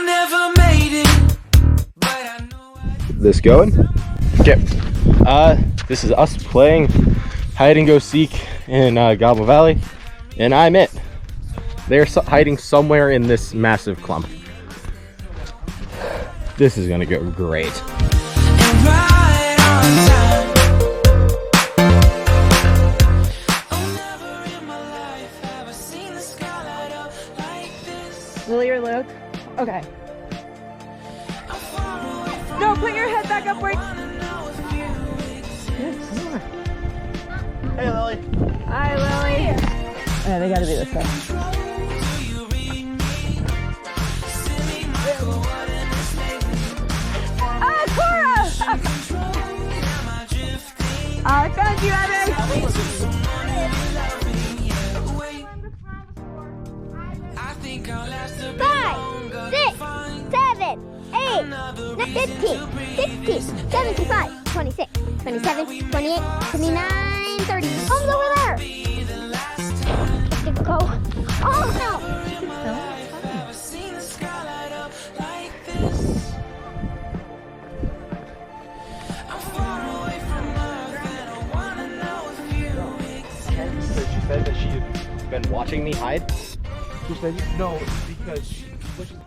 never made it, but I know This going? Okay. This is us playing hide and go seek in Goblin Valley, and I'm it. They're hiding somewhere in this massive clump. This is gonna go great. and right on time. Oh, never in my life have I seen the sky light up like this. Lily or Luke? Okay. I'm far away from No, put your head back up where. wanna know if you exist. Hey, Lily. Hi, Lily. Yeah, they gotta be this way. Do you read me? Silly Michael, what in this lately? Ah, Cora! Am I drifting? I found you, Evan. I think I'll last a bit longer. 5, 6, 7, 8, 15, 16, 75, 26, 27, 28, 29, 30. Home's over there. Let's go. Oh no. Never seen the sky light up like this. I'm far away from Earth and I wanna know if you exist. So she said that she'd been watching me hide. She said, no, because she pushes